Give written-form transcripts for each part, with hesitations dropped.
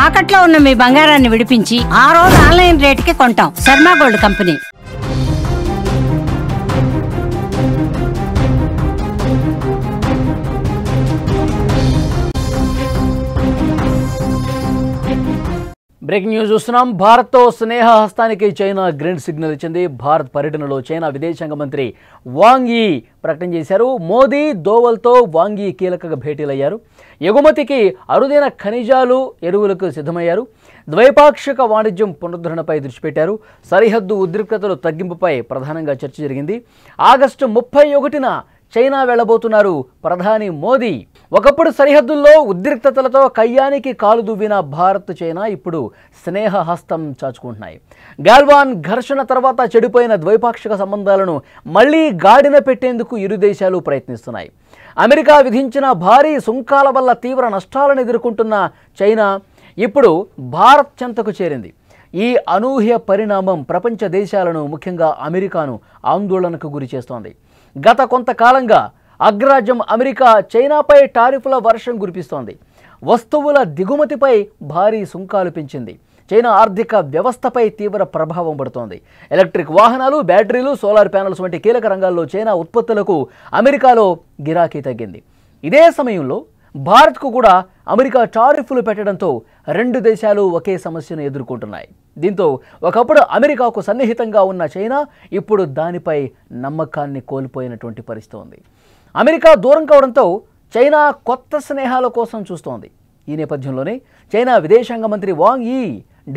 తాకట్లో ఉన్న మీ బంగారాన్ని విడిపించి ఆ రోజు ఆన్లైన్ రేటుకి కొంటాం. Sharma gold company. Breaking news చూస్తున్నాం. భారత్తో స్నేహ హస్తానికి చైనా గ్రీన్ సిగ్నల్ ఇచ్చింది. భారత్ పర్యటనలో చైనా విదేశాంగ మంత్రి వాంగ్ యీ ప్రకటన చేశారు. మోదీ దోవల్తో వాంగ్ యీ కీలక భేటీలయ్యారు. ఎగుమతికి అరుదైన ఖనిజాలు ఎరువులకు సిద్ధమయ్యారు. ద్వైపాక్షిక వాణిజ్యం పునరుద్ధరణపై దృష్టి పెట్టారు. సరిహద్దు ఉద్రిక్తతలు తగ్గింపుపై ప్రధానంగా చర్చ జరిగింది. ఆగస్టు 31న చైనా వెళ్లబోతున్నారు ప్రధాని మోదీ. ఒకప్పుడు సరిహద్దుల్లో ఉద్రిక్తతలతో కయ్యానికి కాలు దువ్విన భారత్ చైనా ఇప్పుడు స్నేహ హస్తం చాచుకుంటున్నాయి. గాల్వాన్ ఘర్షణ తర్వాత చెడిపోయిన ద్వైపాక్షిక సంబంధాలను మళ్లీ గాడిన పెట్టేందుకు ఇరు దేశాలు ప్రయత్నిస్తున్నాయి. అమెరికా విధించిన భారీ సుంకాల వల్ల తీవ్ర నష్టాలను ఎదుర్కొంటున్న చైనా ఇప్పుడు భారత్ చెంతకు చేరింది. ఈ అనూహ్య పరిణామం ప్రపంచ దేశాలను, ముఖ్యంగా అమెరికాను ఆందోళనకు గురి చేస్తోంది. గత కొంతకాలంగా అగ్రరాజ్యం అమెరికా చైనాపై టారిఫ్ల వర్షం కురిపిస్తోంది. వస్తువుల దిగుమతిపై భారీ సుంకాలు పెంచింది. చైనా ఆర్థిక వ్యవస్థపై తీవ్ర ప్రభావం పడుతోంది. ఎలక్ట్రిక్ వాహనాలు, బ్యాటరీలు, సోలార్ ప్యానెల్స్ వంటి కీలక రంగాల్లో చైనా ఉత్పత్తులకు అమెరికాలో గిరాకీ తగ్గింది. ఇదే సమయంలో భారత్కు కూడా అమెరికా టారిఫ్లు పెట్టడంతో రెండు దేశాలు ఒకే సమస్యను ఎదుర్కొంటున్నాయి. దీంతో ఒకప్పుడు అమెరికాకు సన్నిహితంగా ఉన్న చైనా ఇప్పుడు దానిపై నమ్మకాన్ని కోల్పోయినటువంటి పరిస్థితి ఉంది. అమెరికా దూరం కావడంతో చైనా కొత్త స్నేహాల కోసం చూస్తోంది. ఈ నేపథ్యంలోనే చైనా విదేశాంగ మంత్రి వాంగ్ యీ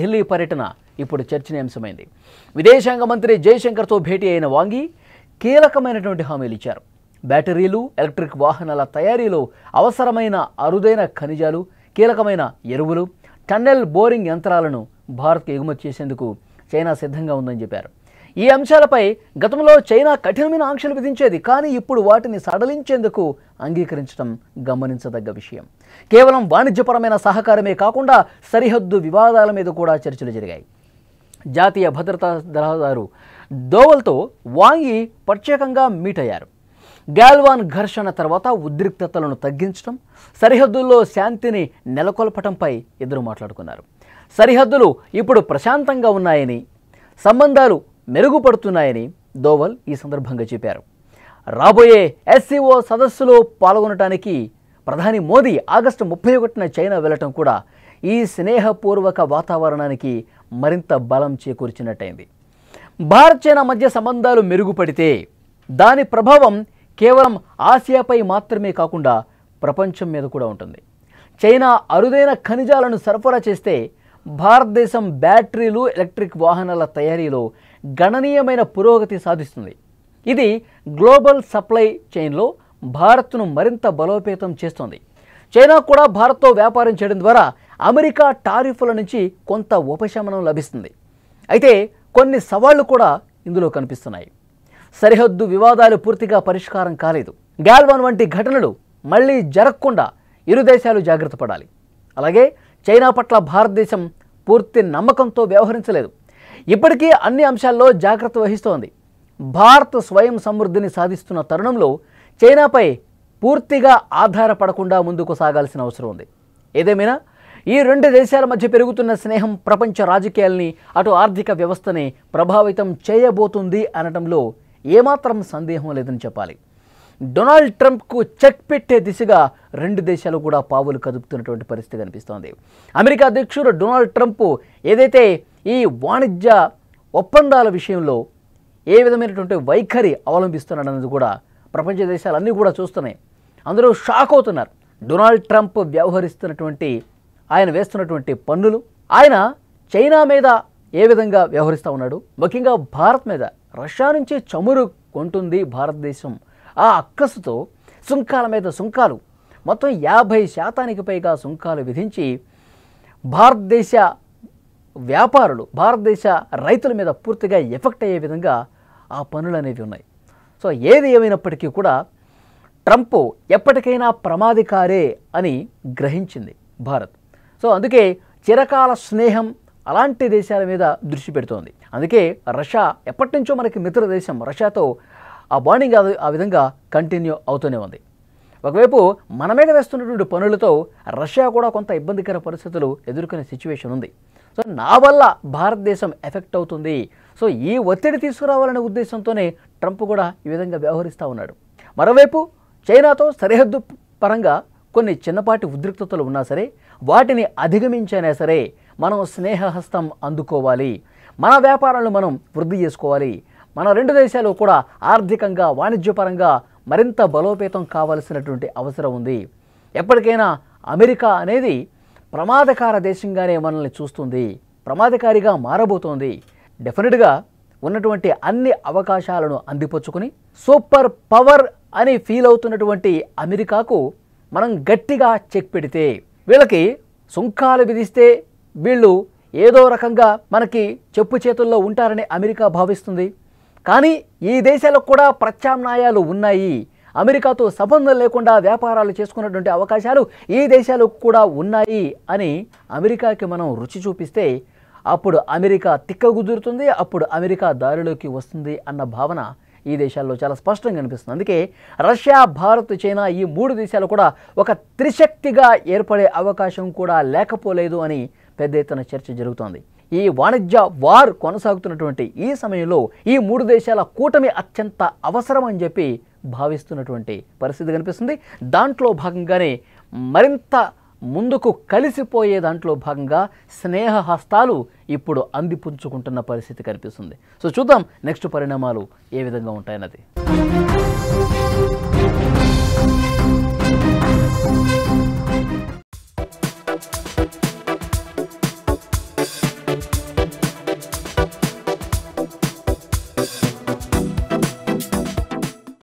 ఢిల్లీ పర్యటన ఇప్పుడు చర్చనీయాంశమైంది. విదేశాంగ మంత్రి జయశంకర్తో భేటీ అయిన వాంగ్ యీ కీలకమైనటువంటి హామీలు ఇచ్చారు. బ్యాటరీలు, ఎలక్ట్రిక్ వాహనాల తయారీలో అవసరమైన అరుదైన ఖనిజాలు, కీలకమైన ఎరువులు, టన్నెల్ బోరింగ్ యంత్రాలను భారత్కు ఎగుమతి చేసేందుకు చైనా సిద్ధంగా ఉందని చెప్పారు. ఈ అంశాలపై గతంలో చైనా కఠినమైన ఆంక్షలు విధించేది, కానీ ఇప్పుడు వాటిని సడలించేందుకు అంగీకరించడం గమనించదగ్గ విషయం. కేవలం వాణిజ్యపరమైన సహకారమే కాకుండా సరిహద్దు వివాదాల మీద కూడా చర్చలు జరిగాయి. జాతీయ భద్రతా సలహాదారు దోవల్తో వాంగ్ యీ ప్రత్యేకంగా మీట్ అయ్యారు. గాల్వాన్ ఘర్షణ తర్వాత ఉద్రిక్తతలను తగ్గించడం, సరిహద్దుల్లో శాంతిని నెలకొల్పటంపై ఇద్దరు మాట్లాడుకున్నారు. సరిహద్దులు ఇప్పుడు ప్రశాంతంగా ఉన్నాయని, సంబంధాలు మెరుగుపడుతున్నాయని దోవల్ ఈ సందర్భంగా చెప్పారు. రాబోయే SCO సదస్సులో పాల్గొనడానికి ప్రధాని మోదీ ఆగస్టు 31న చైనా వెళ్లటం కూడా ఈ స్నేహపూర్వక వాతావరణానికి మరింత బలం చేకూర్చినట్టయింది. భారత్ చైనా మధ్య సంబంధాలు మెరుగుపడితే దాని ప్రభావం కేవలం ఆసియాపై మాత్రమే కాకుండా ప్రపంచం మీద కూడా ఉంటుంది. చైనా అరుదైన ఖనిజాలను సరఫరా చేస్తే భారతదేశం బ్యాటరీలు, ఎలక్ట్రిక్ వాహనాల తయారీలో గణనీయమైన పురోగతి సాధిస్తుంది. ఇది గ్లోబల్ సప్లై చైన్లో భారత్ను మరింత బలోపేతం చేస్తుంది. చైనా కూడా భారత్తో వ్యాపారం చేయడం ద్వారా అమెరికా టారిఫ్ల నుంచి కొంత ఉపశమనం లభిస్తుంది. అయితే కొన్ని సవాళ్లు కూడా ఇందులో కనిపిస్తున్నాయి. సరిహద్దు వివాదాలు పూర్తిగా పరిష్కారం కాలేదు. గాల్వాన్ వంటి ఘటనలు మళ్లీ జరగకుండా ఇరు దేశాలు జాగ్రత్త పడాలి. అలాగే చైనా పట్ల భారతదేశం పూర్తి నమ్మకంతో వ్యవహరించలేదు. ఇప్పటికీ అన్ని అంశాల్లో జాగ్రత్త వహిస్తోంది. భారత్ స్వయం సమృద్ధిని సాధిస్తున్న తరుణంలో చైనాపై పూర్తిగా ఆధారపడకుండా ముందుకు సాగాల్సిన అవసరం ఉంది. ఏదేమైనా ఈ రెండు దేశాల మధ్య పెరుగుతున్న స్నేహం ప్రపంచ రాజకీయాల్ని, అటు ఆర్థిక వ్యవస్థని ప్రభావితం చేయబోతుంది అనడంలో ఏమాత్రం సందేహం లేదని చెప్పాలి. డొనాల్డ్ ట్రంప్కు చెక్ పెట్టే దిశగా రెండు దేశాలు కూడా పావులు కదుపుతున్నటువంటి పరిస్థితి కనిపిస్తోంది. అమెరికా అధ్యక్షుడు డొనాల్డ్ ట్రంప్ ఏదైతే ఈ వాణిజ్య ఒప్పందాల విషయంలో ఏ విధమైనటువంటి వైఖరి అవలంబిస్తున్నాడన్నది కూడా ప్రపంచ దేశాలన్నీ కూడా చూస్తున్నాయి. అందరూ షాక్ అవుతున్నారు. డొనాల్డ్ ట్రంప్ వ్యవహరిస్తున్నటువంటి, ఆయన వేస్తున్నటువంటి పన్నులు, ఆయన చైనా మీద ఏ విధంగా వ్యవహరిస్తూ ఉన్నాడు, ముఖ్యంగా భారత్ మీద రష్యా నుంచి చమురు కొంటుంది భారతదేశం. ఆ అక్కసుతో సుంకాల మీద సుంకాలు, మొత్తం 50% పైగా సుంకాలు విధించి భారతదేశ వ్యాపారులు, భారతదేశ రైతుల మీద పూర్తిగా ఎఫెక్ట్ అయ్యే విధంగా ఆ పనులు అనేవి ఉన్నాయి. సో ఏది ఏమైనప్పటికీ కూడా ట్రంప్ ఎప్పటికైనా ప్రమాదకారే అని గ్రహించింది భారత్. సో అందుకే చిరకాల స్నేహం అలాంటి దేశాల మీద దృష్టి పెడుతోంది. అందుకే రష్యా ఎప్పటి నుంచో మనకి మిత్ర దేశం, రష్యాతో ఆ బాండింగ్ ఆ విధంగా కంటిన్యూ అవుతూనే ఉంది. ఒకవైపు మన మీద వేస్తున్నటువంటి పనులతో రష్యా కూడా కొంత ఇబ్బందికర పరిస్థితులు ఎదుర్కొనే సిచ్యువేషన్ ఉంది. సో నా వల్ల భారతదేశం ఎఫెక్ట్ అవుతుంది. సో ఈ ఒత్తిడి తీసుకురావాలనే ఉద్దేశంతోనే ట్రంప్ కూడా ఈ విధంగా వ్యవహరిస్తూ ఉన్నాడు. మరోవైపు చైనాతో సరిహద్దు పరంగా కొన్ని చిన్నపాటి ఉద్రిక్తతలు ఉన్నా సరే వాటిని అధిగమించైనా సరే మనం స్నేహహస్తం అందుకోవాలి, మన వ్యాపారాలను మనం వృద్ధి చేసుకోవాలి, మన రెండు దేశాలు కూడా ఆర్థికంగా వాణిజ్యపరంగా మరింత బలోపేతం కావాల్సినటువంటి అవసరం ఉంది. ఎప్పటికైనా అమెరికా అనేది ప్రమాదకార దేశంగానే మనల్ని చూస్తుంది, ప్రమాదకారిగా మారబోతోంది. డెఫినెట్గా ఉన్నటువంటి అన్ని అవకాశాలను అందిపుచ్చుకుని సూపర్ పవర్ అని ఫీల్ అవుతున్నటువంటి అమెరికాకు మనం గట్టిగా చెక్ పెడితే, వీళ్ళకి సుంకాలు విధిస్తే వీళ్ళు ఏదో రకంగా మనకి చెప్పు చేతుల్లో ఉంటారని అమెరికా భావిస్తుంది. కానీ ఈ దేశాలకు కూడా ప్రత్యామ్నాయాలు ఉన్నాయి. అమెరికాతో సంబంధం లేకుండా వ్యాపారాలు చేసుకున్నటువంటి అవకాశాలు ఈ దేశాలకు కూడా ఉన్నాయి అని అమెరికాకి మనం రుచి చూపిస్తే అప్పుడు అమెరికా తిక్కగుదురుతుంది, అప్పుడు అమెరికా దారిలోకి వస్తుంది అన్న భావన ఈ దేశాల్లో చాలా స్పష్టంగా కనిపిస్తుంది. అందుకే రష్యా, భారత్, చైనా ఈ మూడు దేశాలు కూడా ఒక త్రిశక్తిగా ఏర్పడే అవకాశం కూడా లేకపోలేదు అని పెద్ద ఎత్తున చర్చ జరుగుతోంది. ఈ వాణిజ్య వార్ కొనసాగుతున్నటువంటి ఈ సమయంలో ఈ మూడు దేశాల కూటమి అత్యంత అవసరం అని చెప్పి భావిస్తున్నటువంటి పరిస్థితి కనిపిస్తుంది. దాంట్లో భాగంగానే మరింత ముందుకు కలిసిపోయే దాంట్లో భాగంగా స్నేహ హస్తాలు ఇప్పుడు అందిపుంచుకుంటున్న పరిస్థితి కనిపిస్తుంది. సో చూద్దాం నెక్స్ట్ పరిణామాలు ఏ విధంగా ఉంటాయన్నది.